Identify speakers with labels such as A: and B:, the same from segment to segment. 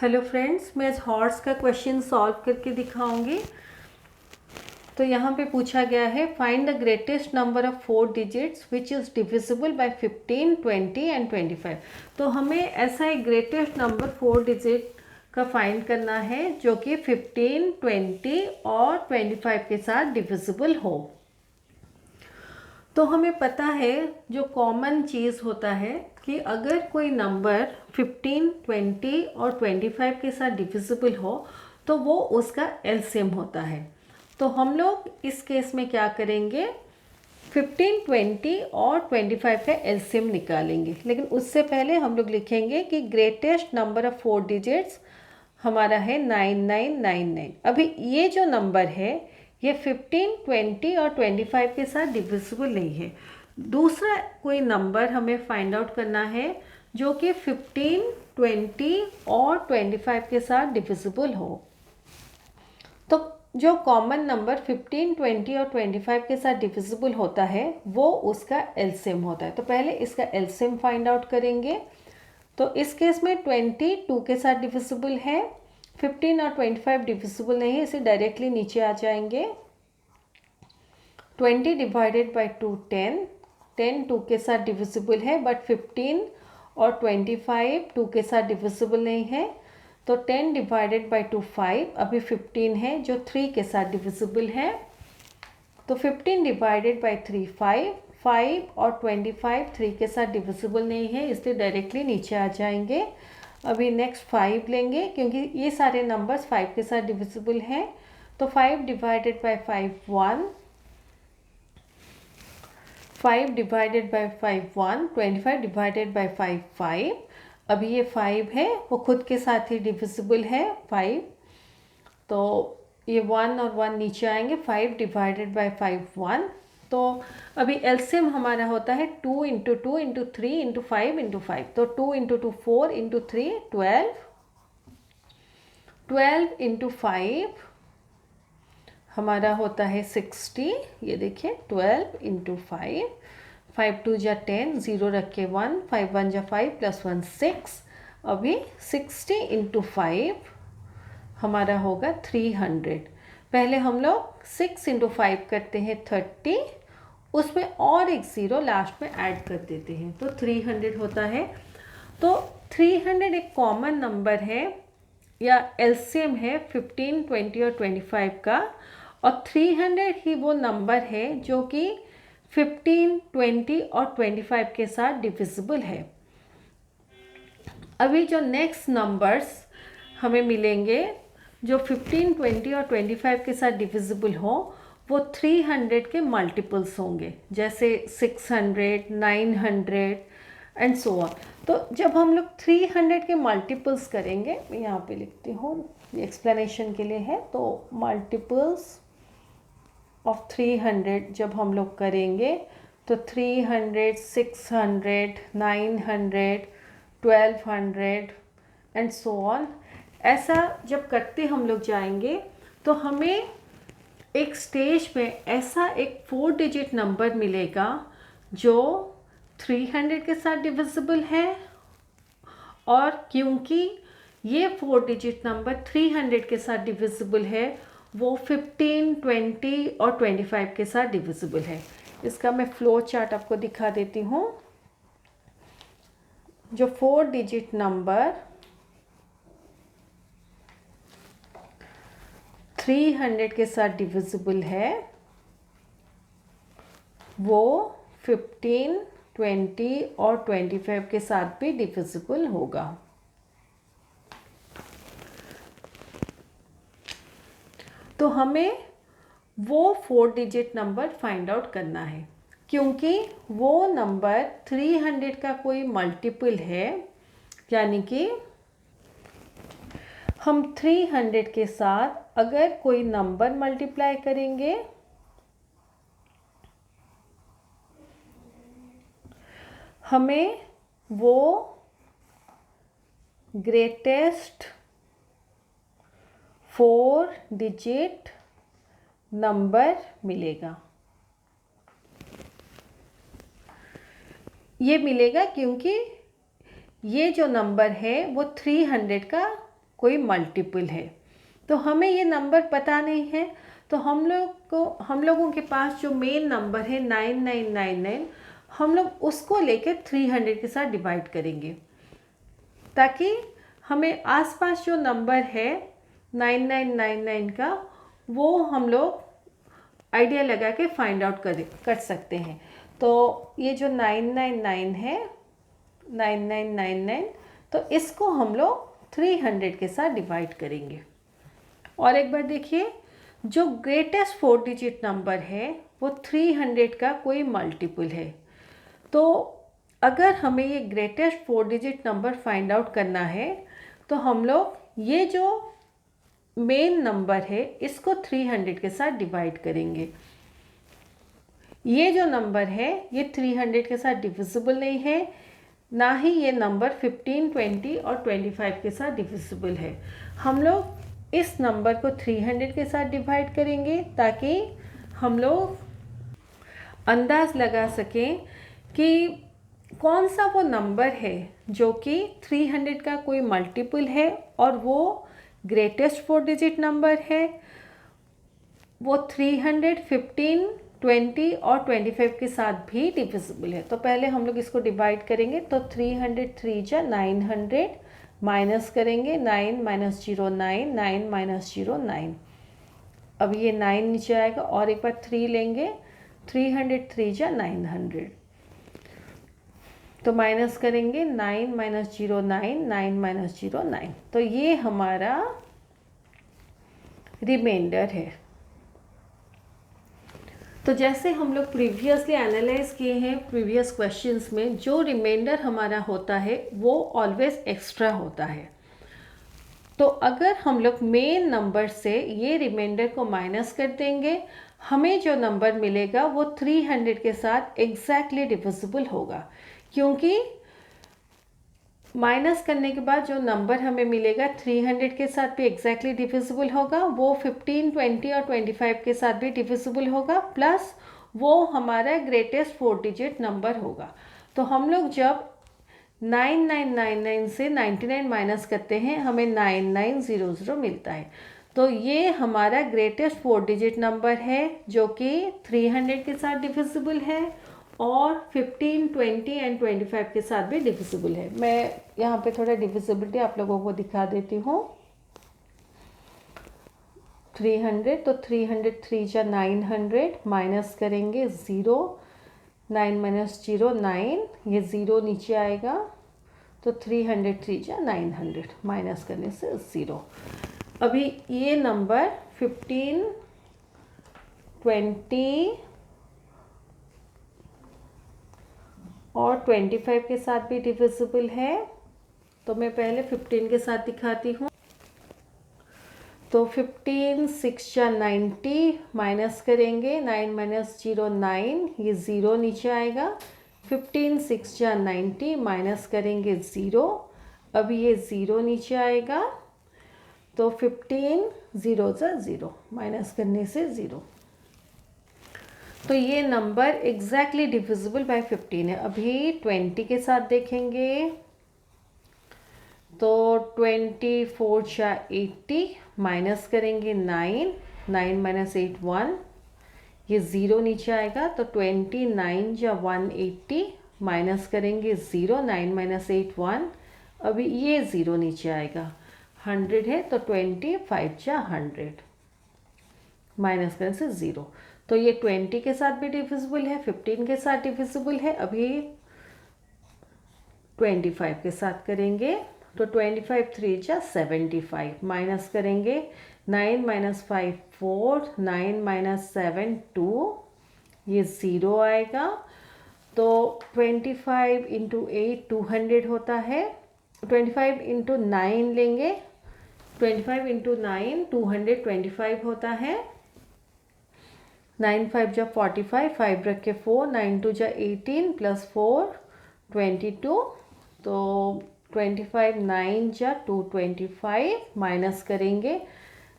A: Hello friends, मैं आज horse का क्वेश्चन सॉल्व करके दिखाऊंगी। तो यहाँ पे पूछा गया है find the greatest number of 4 digits which is divisible by 15, 20 and 25। तो हमें ऐसा एक ग्रेटेस्ट नंबर 4 डिजिट का फाइंड करना है जो कि 15, 20 और 25 के साथ डिविजिबल हो। तो हमें पता है जो कॉमन चीज़ होता है कि अगर कोई नंबर 15, 20 और 25 के साथ डिविजिबल हो तो वो उसका एलसीएम होता है। तो हम लोग इस केस में क्या करेंगे, 15, 20 और 25 का एलसीएम निकालेंगे। लेकिन उससे पहले हम लोग लिखेंगे कि ग्रेटेस्ट नंबर ऑफ 4 डिजिट्स हमारा है 9999। अभी ये जो नंबर है ये 15, 20 और 25 के साथ डिविजिबल नहीं है। दूसरा कोई नंबर हमें फाइंड आउट करना है जो कि 15, 20 और 25 के साथ डिविजिबल हो। तो जो कॉमन नंबर 15, 20 और 25 के साथ डिविजिबल होता है वो उसका एलसीएम होता है। तो पहले इसका एलसीएम फाइंड आउट करेंगे। तो इस केस में 20 2 के साथ डिविजिबल है, 15 और 25 डिविजिबल नहीं है, इसे डायरेक्टली नीचे आ जाएंगे। 20 डिवाइडेड बाई 2 10, 10 2 के साथ डिविजिबल है बट 15 और 25 2 के साथ डिविजिबल नहीं है। तो 10 डिवाइडेड बाई 2 5, अभी 15 है जो 3 के साथ डिविजिबल है। तो 15 डिवाइडेड बाई 3 5, 5 और 25 3 के साथ डिविजिबल नहीं है, इसलिए डायरेक्टली नीचे आ जाएंगे। अभी नेक्स्ट 5 लेंगे क्योंकि ये सारे नंबर्स 5 के साथ डिविजिबल हैं। तो 5 divided by 5 1, 5 divided by 5 1, 25 divided by 5 5। अभी ये 5 है वो खुद के साथ ही डिविजिबल है 5। तो ये 1 और 1 नीचे आएंगे। 5 डिवाइडेड बाई 5 1। तो अभी एलसीएम हमारा होता है 2 इंटू 2 इंटू 3 इंटू 5 इंटू 5। तो 2 इंटू 2 4 इंटू 3 12, 12 इंटू 5 हमारा होता है 60। ये देखिए 12 इंटू 5, 5 2 जा 10, 0 रख के 1, 5 1 जा 5 प्लस 1 6। अभी 60 इंटू 5 हमारा होगा 300। पहले हम लोग 6 इंटू 5 करते हैं 30, उसमें और एक ज़ीरो लास्ट में ऐड कर देते हैं तो 300 होता है। तो 300 एक कॉमन नंबर है या एलसीएम है 15, 20 और 25 का, और 300 ही वो नंबर है जो कि 15, 20 और 25 के साथ डिविजिबल है। अभी जो नेक्स्ट नंबर्स हमें मिलेंगे जो 15, 20 और 25 के साथ डिविजिबल हो वो 300 के मल्टीपल्स होंगे, जैसे 600, 900 एंड सो ऑन। तो जब हम लोग 300 के मल्टीपल्स करेंगे, मैं यहाँ पे लिखती हूँ, ये एक्सप्लेनेशन के लिए है। तो मल्टीपल्स ऑफ 300 जब हम लोग करेंगे तो 300, 600, 900, 1200 एंड सो ऑन, ऐसा जब करते हम लोग जाएंगे तो हमें एक स्टेज पे ऐसा एक 4 डिजिट नंबर मिलेगा जो 300 के साथ डिविजिबल है। और क्योंकि ये 4 डिजिट नंबर 300 के साथ डिविजिबल है वो 15, 20 और 25 के साथ डिविजिबल है। इसका मैं फ्लो चार्ट आपको दिखा देती हूँ। जो 4 डिजिट नंबर 300 के साथ डिविजिबल है वो 15, 20 और 25 के साथ भी डिविजिबल होगा। तो हमें वो 4 डिजिट नंबर फाइंड आउट करना है क्योंकि वो नंबर 300 का कोई मल्टीपल है, यानी कि हम 300 के साथ अगर कोई नंबर मल्टीप्लाई करेंगे हमें वो ग्रेटेस्ट 4 डिजिट नंबर मिलेगा। ये मिलेगा क्योंकि ये जो नंबर है वो 300 का कोई मल्टीपल है। तो हमें ये नंबर पता नहीं है, तो हम लोगों के पास जो मेन नंबर है 9999, हम लोग उसको लेकर 300 के साथ डिवाइड करेंगे, ताकि हमें आसपास जो नंबर है 9999 का वो हम लोग आइडिया लगा के फाइंड आउट कर सकते हैं। तो ये जो 999 है 9999, तो इसको हम लोग 300 के साथ डिवाइड करेंगे। और एक बार देखिए, जो ग्रेटेस्ट 4 डिजिट नंबर है वो 300 का कोई मल्टीपल है। तो अगर हमें ये greatest 4 digit number find out करना है तो हम लोग ये जो मेन नंबर है इसको 300 के साथ डिवाइड करेंगे। ये जो नंबर है ये 300 के साथ डिविजिबल नहीं है, ना ही ये नंबर 15, 20 और 25 के साथ डिविजिबल है। हम लोग इस नंबर को 300 के साथ डिवाइड करेंगे ताकि हम लोग अंदाज़ लगा सकें कि कौन सा वो नंबर है जो कि 300 का कोई मल्टीपल है और वो ग्रेटेस्ट 4 डिजिट नंबर है, वो 300, 15, 20 और 25 के साथ भी डिविजिबल है। तो पहले हम लोग इसको डिवाइड करेंगे। तो 300 3 जा 900, माइनस करेंगे 9 माइनस 0 9, 9 माइनस 0 9। अब ये 9 नीचे आएगा और एक बार 3 लेंगे, 300 3 जा 900, तो माइनस करेंगे 9 माइनस 0 9, 9 माइनस 0 9। तो ये हमारा रिमाइंडर है। तो जैसे हम लोग प्रीवियसली एनालाइज किए हैं प्रीवियस क्वेश्चंस में, जो रिमाइंडर हमारा होता है वो ऑलवेज एक्स्ट्रा होता है। तो अगर हम लोग मेन नंबर से ये रिमाइंडर को माइनस कर देंगे, हमें जो नंबर मिलेगा वो 300 के साथ एग्जैक्टली डिविजिबल होगा, क्योंकि माइनस करने के बाद जो नंबर हमें मिलेगा 300 के साथ भी एग्जैक्टली डिविजिबल होगा, वो 15, 20 और 25 के साथ भी डिविजिबल होगा, प्लस वो हमारा ग्रेटेस्ट 4 डिजिट नंबर होगा। तो हम लोग जब 9999 से 99 माइनस करते हैं हमें 9900 मिलता है। तो ये हमारा ग्रेटेस्ट 4 डिजिट नंबर है जो कि 300 के साथ डिविजिबल है और 15, 20 एंड 25 के साथ भी डिविजिबल है। मैं यहाँ पे थोड़ा डिविजिबिलिटी आप लोगों को दिखा देती हूँ। 300, तो 300 3 जा 900, माइनस करेंगे 0, 9 माइनस 0 9, ये 0 नीचे आएगा, तो 300 3 जा 900, माइनस करने से 0। अभी ये नंबर 15, 20 और 25 के साथ भी डिविजिबल है। तो मैं पहले 15 के साथ दिखाती हूँ। तो 15 6 जा 90, माइनस करेंगे 9 माइनस 0 9, ये 0 नीचे आएगा, 15 6 जा 90, माइनस करेंगे 0, अभी ये 0 नीचे आएगा, तो 15 0 जा 0, माइनस करने से 0। तो ये नंबर एग्जैक्टली डिविजिबल बाय 15 है। अभी 20 के साथ देखेंगे, तो 24 जा 80, माइनस करेंगे 9, 9 माइनस 8 1, ये 0 नीचे आएगा, तो 29 जा 180, माइनस करेंगे 0, 9 माइनस 8 1, अभी ये 0 नीचे आएगा, 100 है, तो 25 जा 100, माइनस करने से 0। तो ये 20 के साथ भी डिविजिबल है, 15 के साथ डिविजिबल है। अभी 25 के साथ करेंगे, तो 25 3 जा 75, माइनस करेंगे 9 माइनस 5 4, 9 माइनस 7 2, ये 0 आएगा, तो 25 इंटू 8 200 होता है, 25 इंटू 9 लेंगे, 25 इंटू 9 225 होता है, 9 5 जा 45, 5 रख के 4, 9 2 जा 18 प्लस 4 22, तो 25 9 जा 225, माइनस करेंगे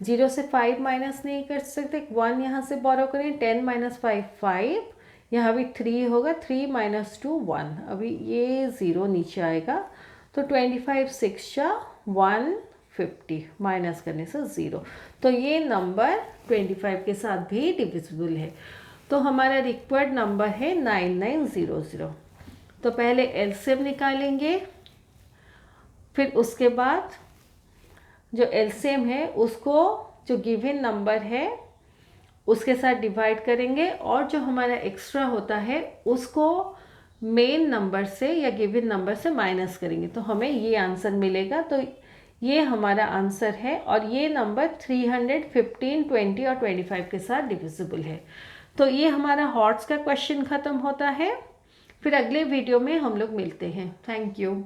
A: 0 से 5 माइनस नहीं कर सकते, 1 यहाँ से बोरो करें, 10 माइनस 5 5, यहाँ भी 3 होगा, 3 माइनस 2 1, अभी ये 0 नीचे आएगा, तो 25 6 जा 1 50 माइनस करने से 0। तो ये नंबर 25 के साथ भी डिविजिबल है। तो हमारा रिक्वायर्ड नंबर है 9900। तो पहले एलसीएम निकालेंगे, फिर उसके बाद जो एलसीएम है उसको जो गिवन नंबर है उसके साथ डिवाइड करेंगे, और जो हमारा एक्स्ट्रा होता है उसको मेन नंबर से या गिवन नंबर से माइनस करेंगे, तो हमें ये आंसर मिलेगा। तो ये हमारा आंसर है, और ये नंबर 315, 20 और 25 के साथ डिविजिबल है। तो ये हमारा हॉट्स का क्वेश्चन ख़त्म होता है। फिर अगले वीडियो में हम लोग मिलते हैं। Thank you.